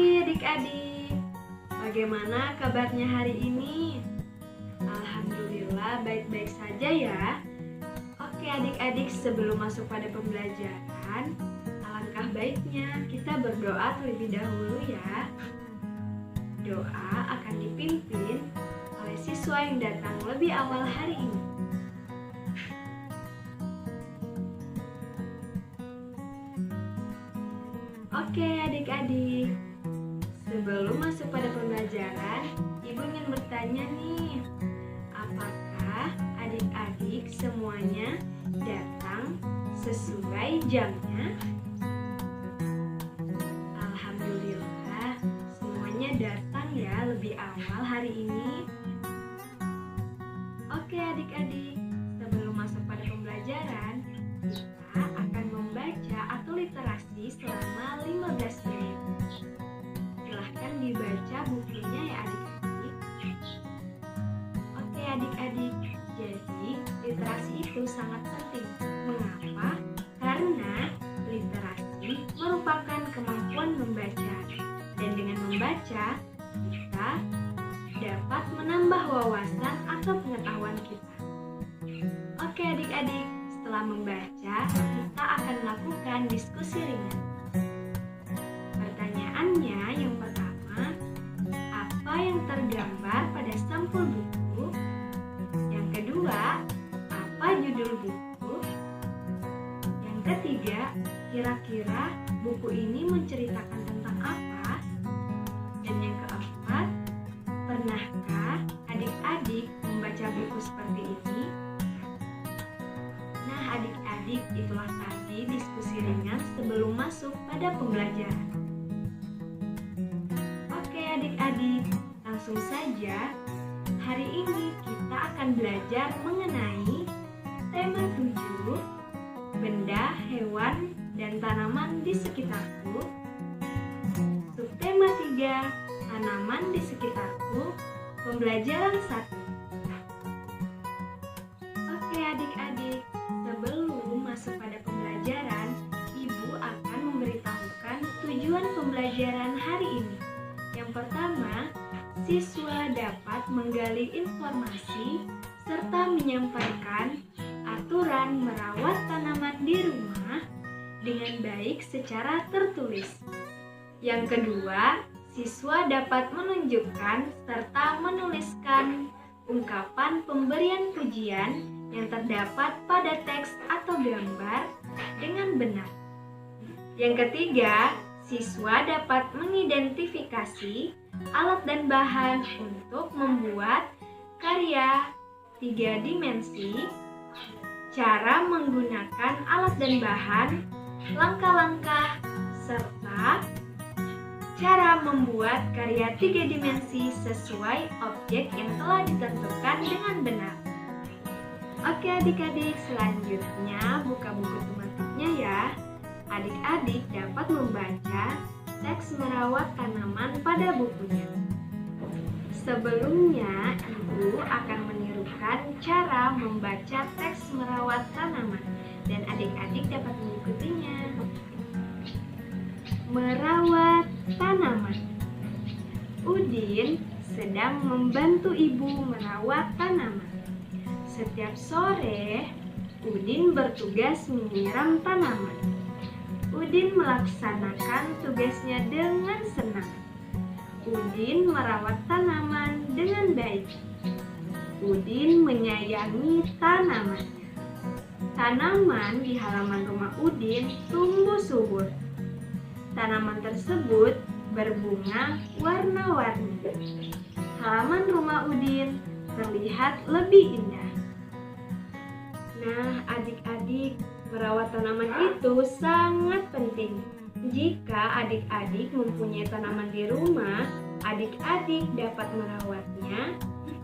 pagi adik-adik. Bagaimana kabarnya hari ini? Alhamdulillah baik-baik saja ya. Oke adik-adik, sebelum masuk pada pembelajaran, alangkah baiknya kita berdoa terlebih dahulu ya. Doa akan dipimpin oleh siswa yang datang lebih awal hari ini. Oke adik-adik, sebelum masuk pada pembelajaran, Ibu ingin bertanya nih, apakah adik-adik semuanya datang sesuai jamnya? Alhamdulillah, semuanya datang ya lebih awal hari ini. Oke adik-adik, sebelum masuk pada pembelajaran, kita akan membaca atau literasi selama 15 menit. Silahkan dibaca bukunya ya adik-adik. Oke adik-adik, jadi literasi itu sangat penting. Mengapa? Karena literasi merupakan kemampuan membaca. Dan dengan membaca, kita dapat menambah wawasan atau pengetahuan kita. Oke adik-adik, setelah membaca, kita akan melakukan diskusi ringan. Pertanyaannya yang pertama, apa yang tergambar pada sampul buku? Yang kedua, apa judul buku? Yang ketiga, kira-kira buku ini menceritakan tentang apa? Dan yang keempat, pernahkah adik-adik membaca buku seperti ini? Nah adik-adik, itulah tadi diskusi ringan sebelum masuk pada pembelajaran. Oke adik-adik, langsung saja. Hari ini kita akan belajar mengenai tema 7, benda, hewan, dan tanaman di sekitarku. Subtema 3, tanaman di sekitarku, pembelajaran 1. Oke adik-adik, sebelum masuk pada pembelajaran, Ibu akan memberitahukan tujuan pembelajaran hari ini. Yang pertama, siswa dapat menggali informasi serta menyampaikan aturan merawat tanaman di rumah dengan baik secara tertulis. Yang kedua, siswa dapat menunjukkan serta menuliskan ungkapan pemberian pujian yang terdapat pada teks atau gambar dengan benar. Yang ketiga, siswa dapat mengidentifikasi alat dan bahan untuk membuat karya 3 dimensi, cara menggunakan alat dan bahan, langkah-langkah, serta cara membuat karya 3 dimensi sesuai objek yang telah ditentukan dengan benar. Oke adik-adik, selanjutnya buka buku tematiknya ya. Adik-adik dapat membaca teks merawat tanaman pada bukunya. Sebelumnya, Ibu akan menirukan cara membaca teks merawat tanaman dan adik-adik dapat mengikutinya. Merawat tanaman. Udin sedang membantu ibu merawat tanaman. Setiap sore, Udin bertugas menyiram tanaman. Udin melaksanakan tugasnya dengan senang. Udin merawat tanaman dengan baik. Udin menyayangi tanamannya. Tanaman di halaman rumah Udin tumbuh subur. Tanaman tersebut berbunga warna-warni. Halaman rumah Udin terlihat lebih indah. Nah, adik-adik, merawat tanaman itu sangat penting. Jika adik-adik mempunyai tanaman di rumah, adik-adik dapat merawatnya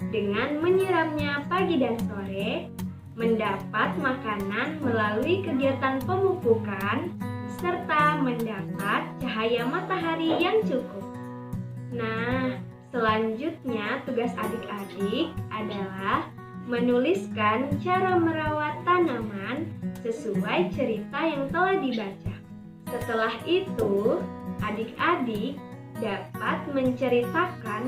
dengan menyiramnya pagi dan sore, mendapat makanan melalui kegiatan pemupukan, serta mendapat cahaya matahari yang cukup. Nah, selanjutnya tugas adik-adik adalah menuliskan cara merawat tanaman sesuai cerita yang telah dibaca. Setelah itu, adik-adik dapat menceritakan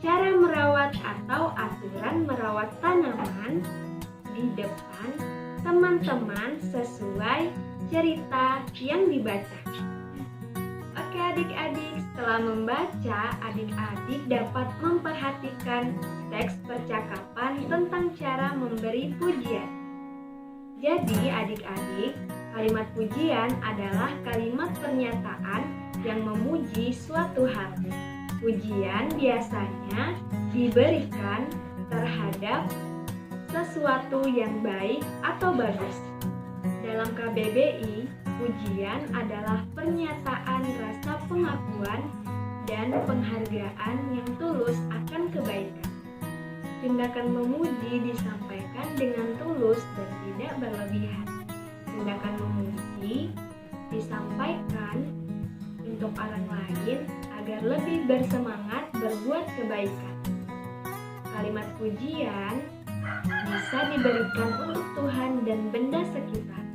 cara merawat atau aturan merawat tanaman di depan teman-teman sesuai cerita yang dibaca. Oke adik-adik, setelah membaca, adik-adik dapat memperhatikan teks percakapan tentang cara memberi pujian. Jadi adik-adik, kalimat pujian adalah kalimat pernyataan yang memuji suatu hal. Pujian biasanya diberikan terhadap sesuatu yang baik atau bagus. Dalam KBBI, pujian adalah pernyataan rasa pengakuan dan penghargaan yang tulus akan kebaikan. Tindakan memuji disampaikan dengan tulus dan tidak berlebihan. Tindakan memuji disampaikan untuk orang lain agar lebih bersemangat berbuat kebaikan. Kalimat pujian bisa diberikan untuk Tuhan dan benda sekitar.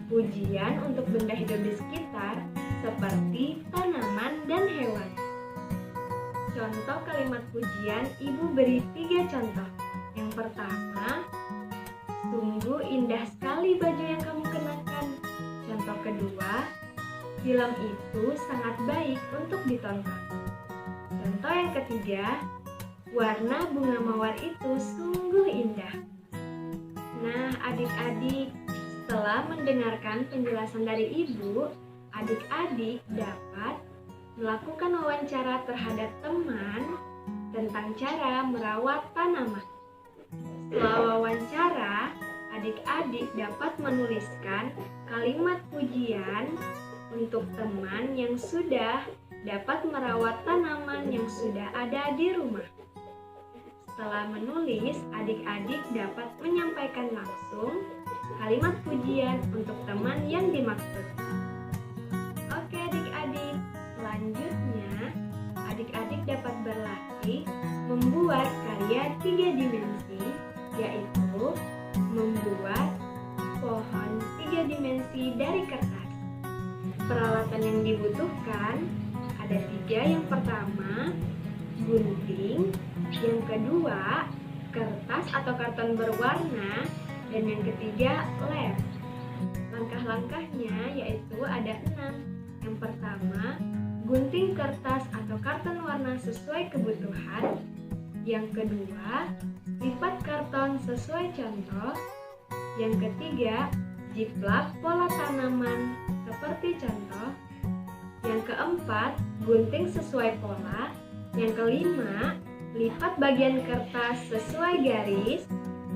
Pujian untuk benda hidup di sekitar seperti tanaman dan hewan. Contoh kalimat pujian, Ibu beri 3 contoh. Yang pertama, sungguh indah sekali baju yang kamu kenakan. Contoh kedua, film itu sangat baik untuk ditonton. Contoh yang ketiga, warna bunga mawar itu sungguh indah. Nah, adik-adik, setelah mendengarkan penjelasan dari Ibu, adik-adik dapat melakukan wawancara terhadap teman tentang cara merawat tanaman. Setelah wawancara, adik-adik dapat menuliskan kalimat pujian untuk teman yang sudah dapat merawat tanaman yang sudah ada di rumah. Setelah menulis, adik-adik dapat menyampaikan langsung kalimat pujian untuk teman yang dimaksud. Oke adik-adik, selanjutnya adik-adik dapat berlatih membuat karya 3 dimensi, yaitu membuat pohon 3 dimensi dari kertas. Peralatan yang dibutuhkan ada 3. Yang pertama, gunting. Yang kedua, kertas atau karton berwarna. Dan yang ketiga, lem. Langkah-langkahnya yaitu ada 6. Yang pertama, gunting kertas atau karton warna sesuai kebutuhan. Yang kedua, lipat karton sesuai contoh. Yang ketiga, jiplak pola tanaman seperti contoh. Yang keempat, gunting sesuai pola. Yang kelima, lipat bagian kertas sesuai garis.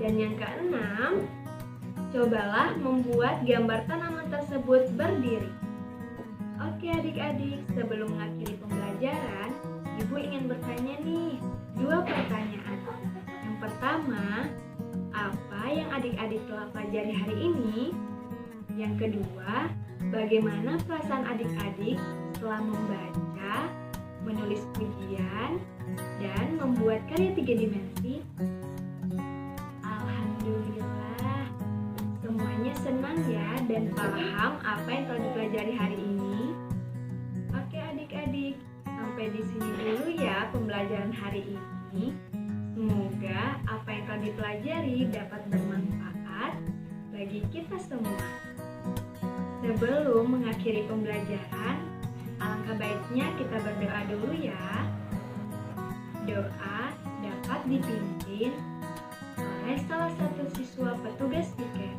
Dan yang keenam, cobalah membuat gambar tanaman tersebut berdiri. Oke adik-adik, sebelum mengakhiri pembelajaran, Ibu ingin bertanya nih, 2 pertanyaan. Yang pertama, apa yang adik-adik telah pelajari hari ini? Yang kedua, bagaimana perasaan adik-adik setelah membaca, menulis pujian, dan membuat karya 3 dimensi? Alhamdulillah, semuanya senang ya dan paham apa yang telah dipelajari hari ini. Oke adik-adik, sampai di sini dulu ya pembelajaran hari ini. Semoga apa yang telah dipelajari dapat bermanfaat bagi kita semua. Sebelum mengakhiri pembelajaran, alangkah baiknya kita berdoa dulu ya. Doa dapat dipimpin oleh salah satu siswa petugas tiket.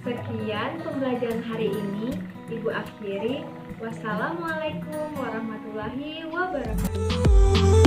Sekian pembelajaran hari ini, Ibu akhiri. Wassalamualaikum warahmatullahi wabarakatuh.